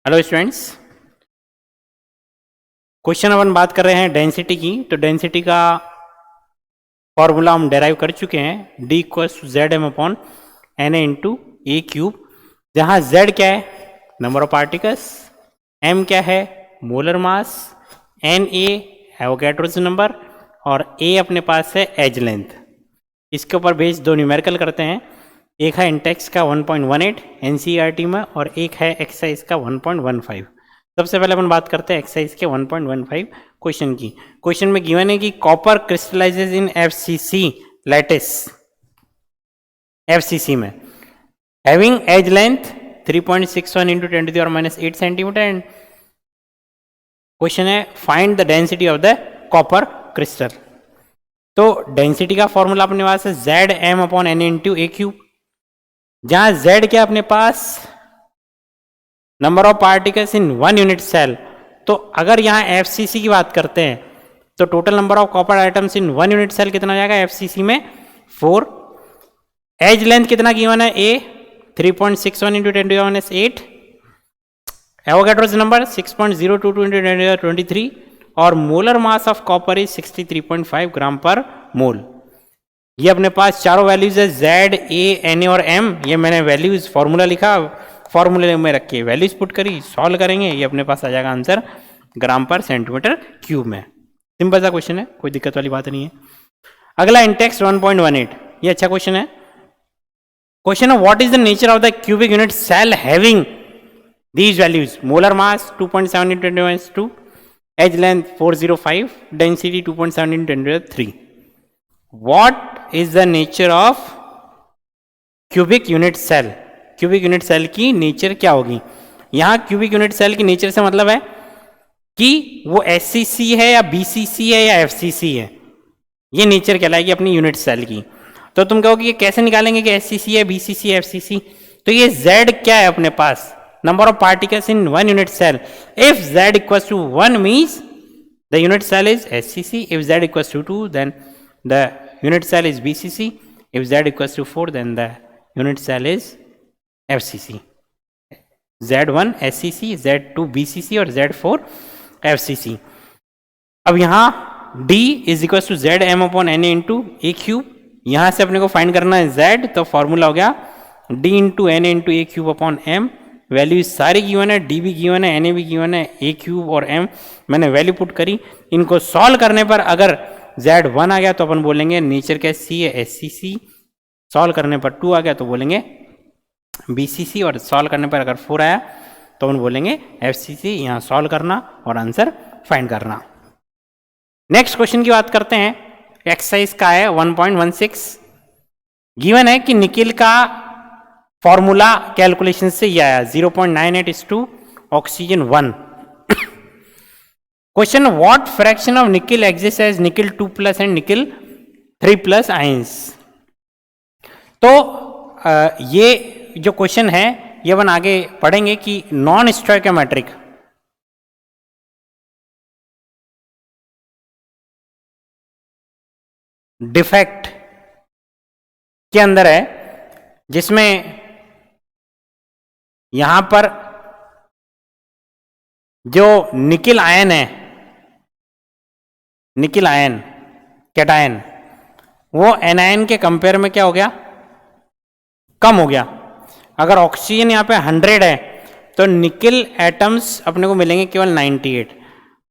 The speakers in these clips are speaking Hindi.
हेलो स्टूडेंट्स, क्वेश्चन अपन बात कर रहे हैं डेंसिटी की। तो डेंसिटी का फॉर्मूला हम डेराइव कर चुके हैं, D equals to Z M upon N A into A cube, जहाँ जेड क्या है नंबर ऑफ पार्टिकल्स, एम क्या है molar mass, N A Avogadro's number और ए अपने पास है एज लेंथ। इसके ऊपर बेस दो न्यूमेरिकल करते हैं, एक है इंटेक्स का 1.18 एनसीईआरटी में और एक है एक्सरसाइज का 1.15। सबसे पहले अपन बात करते हैं एक्सरसाइज के 1.15 क्वेश्चन की। क्वेश्चन में गिवन है कि copper crystallises in FCC lattice, FCC में having edge length 3.61 into 10⁻⁸ centimetre and question है find the density of the copper crystal. तो डेंसिटी का फॉर्मूला अपने पास है z M upon n into ए क्यूब, जहां z क्या अपने पास number of particles in 1 unit cell. तो अगर यहाँ एफसीसी की बात करते हैं तो total number of copper atoms in 1 unit cell कितना जाएगा एफसीसी में 4। एज लेंथ कितना गिवन है ए 3.61 इंटू 10⁻⁸, एवोगैड्रोस नंबर 6.022 इंटू 10⁻23 और molar mass of copper is 63.5 ग्राम पर मोल। ये अपने पास चारों वैल्यूज है जेड ए एन ए और एम। ये मैंने वैल्यूज फॉर्मूला लिखा, फॉर्मूले में रख के वैल्यूज पुट करी, सॉल्व करेंगे, ये अपने पास आ जाएगा आंसर ग्राम पर सेंटीमीटर क्यूब में। सिंपल सा क्वेश्चन है, कोई दिक्कत वाली बात नहीं है। अगला इंटेक्स 1.18, ये अच्छा क्वेश्चन है। क्वेश्चन है what is the nature of the cubic unit cell having these values, molar mass 2.7 into 10⁻², edge length 405, density 2.7 into 10⁻3। What is the nature of cubic unit cell? Cubic unit cell की नेचर क्या होगी? यहां क्यूबिक यूनिट सेल की नेचर से मतलब है कि वो एससीसी है या बीसीसी है या एफसीसी है, ये नेचर कहलाएगी अपनी यूनिट सेल की। तो तुम कहोगे कि कैसे निकालेंगे कि एससीसी है बीसीसी है एफसीसी? तो ये जेड क्या है अपने पास number of particles in 1 unit cell. If z equals to 1 means the unit cell is SCC, if z equals to 2 then the unit cell is BCC, if Z equals to 4 then the unit cell is FCC, Z1 SCC, Z2 BCC और Z4 FCC। अब यहाँ D is equals to Z M upon N into A cube, यहाँ से अपने को फाइंड करना है Z, तो फॉर्मूला हो गया D into N into A cube upon M। Value सारी गिवन है, D भी गिवन है, NA भी गिवन है, A क्यूब और M मैंने वैल्यू पुट करी। इनको सॉल्व करने पर अगर Z1 आ गया तो अपन बोलेंगे नेचर क्या C है SCC, सॉल्व करने पर 2 आ गया तो बोलेंगे BCC और सॉल्व करने पर अगर 4 आया तो अपन बोलेंगे FCC। यहाँ सॉल्व करना और आंसर फाइंड करना। नेक्स्ट क्वेश्चन की बात करते हैं, एक्सरसाइज का है 1.16। गिवन है कि निकिल का फॉर्मूला कैलकुलेशन से ये आया 0.98 oxygen 1। Question what fraction of nickel exist as nickel 2+ and nickel 3+ ions. तो ये जो क्वेश्चन है ये अपन आगे पढ़ेंगे कि नॉन स्टोइकोमेट्रिक डिफेक्ट के अंदर है, जिसमें यहां पर जो निकिल आयन है, निकिल आयन कैटायन, वो एनायन के कंपेयर में क्या हो गया कम हो गया। अगर ऑक्सीजन यहाँ पे 100 है तो निकिल एटम्स अपने को मिलेंगे केवल 98।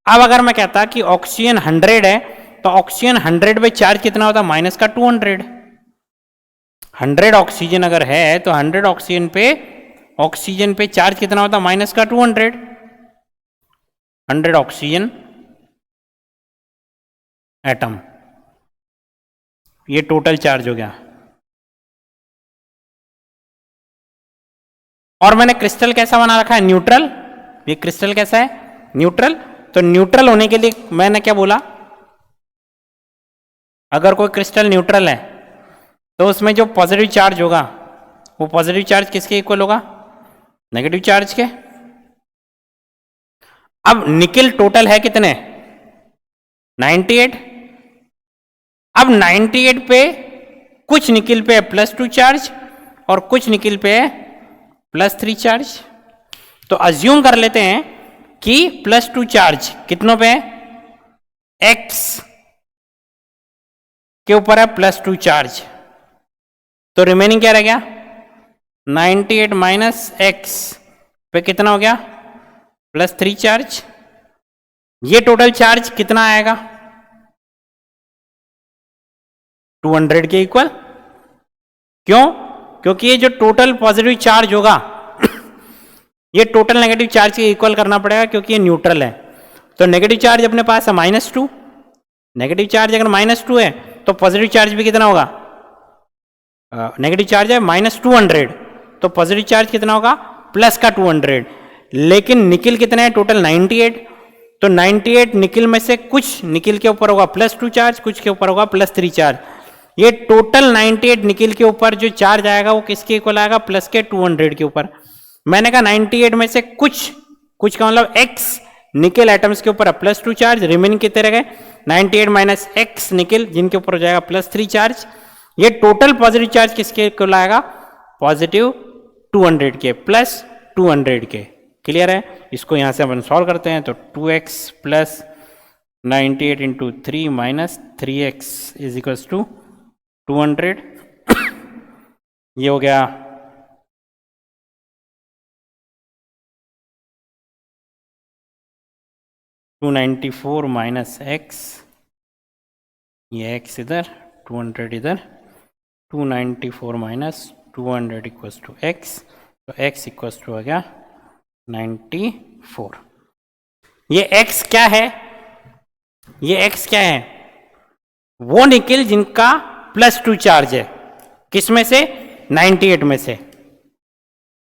अब अगर मैं कहता कि ऑक्सीजन 100 है तो ऑक्सीजन 100 पे चार्ज कितना होता माइनस का 200। 100 ऑक्सीजन अगर है तो 100 ऑक्सीजन पे चार्ज कितना होता माइनस का 200। 100 ऑक्सीजन एटम, ये टोटल चार्ज हो गया। और मैंने क्रिस्टल कैसा बना रखा है न्यूट्रल, ये क्रिस्टल कैसा है न्यूट्रल। तो न्यूट्रल होने के लिए मैंने क्या बोला, अगर कोई क्रिस्टल न्यूट्रल है तो उसमें जो पॉजिटिव चार्ज होगा वो पॉजिटिव चार्ज किसके इक्वल होगा नेगेटिव चार्ज के। अब निकिल टोटल है कितने 98। अब 98 पे कुछ निकिल पे +2 चार्ज और कुछ निकिल पे +3 चार्ज। तो अज्यूम कर लेते हैं कि +2 चार्ज कितनों पे है, x के ऊपर है +2 चार्ज, तो रिमेनिंग क्या रह गया 98 माइनस x पे कितना हो गया +3 चार्ज। ये टोटल चार्ज कितना आएगा 200 के इक्वल। क्यों? क्योंकि ये जो टोटल पॉजिटिव चार्ज होगा ये टोटल नेगेटिव चार्ज के इक्वल करना पड़ेगा, क्योंकि ये न्यूट्रल है। तो नेगेटिव चार्ज अपने पास है -2, नेगेटिव चार्ज अगर -2 है तो पॉजिटिव चार्ज भी कितना होगा, नेगेटिव चार्ज है -200, तो पॉजिटिव चार्ज कितना होगा प्लस का 200। लेकिन निकिल कितना है टोटल 98, तो 98 निकिल में से कुछ निकिल के ऊपर होगा +2 चार्ज, कुछ के ऊपर होगा +3 चार्ज। ये टोटल 98 निकिल के ऊपर जो चार्ज आएगा वो किसके इक्वल आएगा, प्लस के 200 के ऊपर। मैंने कहा 98 में से कुछ का मतलब x निकिल एटम्स के ऊपर +2 चार्ज, रिमेनिंग कितने रह गए 98 माइनस x निकिल, जिनके ऊपर हो जाएगा +3 चार्ज। ये टोटल पॉजिटिव चार्ज किसके इक्वल आएगा, पॉजिटिव 200 के प्लस 200 के। क्लियर है? इसको यहां से अपन सॉल्व करते हैं, तो 2x plus 98 into 3 minus 3x is equals to 200। ये हो गया 294 माइनस x, ये x इधर 200 इधर, 294 माइनस 200 इक्वल्स टू x, तो x इक्वल्स टू हो गया 94। ये x क्या है, ये x क्या है, वो निकिल जिनका +2 चार्ज है, किसमें से 98 में से,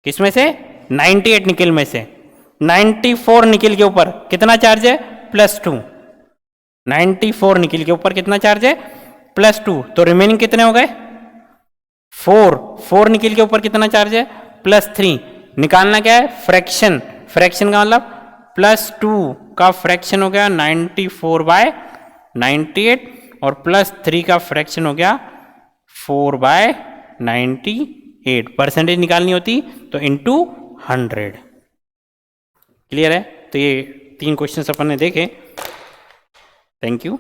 किसमें से 98 निकिल में से। 94 निकिल के ऊपर कितना चार्ज है +2, 94 निकिल के ऊपर कितना चार्ज है +2, तो रिमेनिंग कितने हो गए 4 निकिल के ऊपर कितना चार्ज है +3। निकालना क्या है फ्रैक्शन, फ्रैक्शन का मतलब +2 का फ्रैक्शन हो गया 94/98 और +3 का फ्रैक्शन हो गया 4/98। परसेंटेज निकालनी होती तो इंटू 100। क्लियर है? तो ये 3 क्वेश्चन अपन ने देखे। Thank you.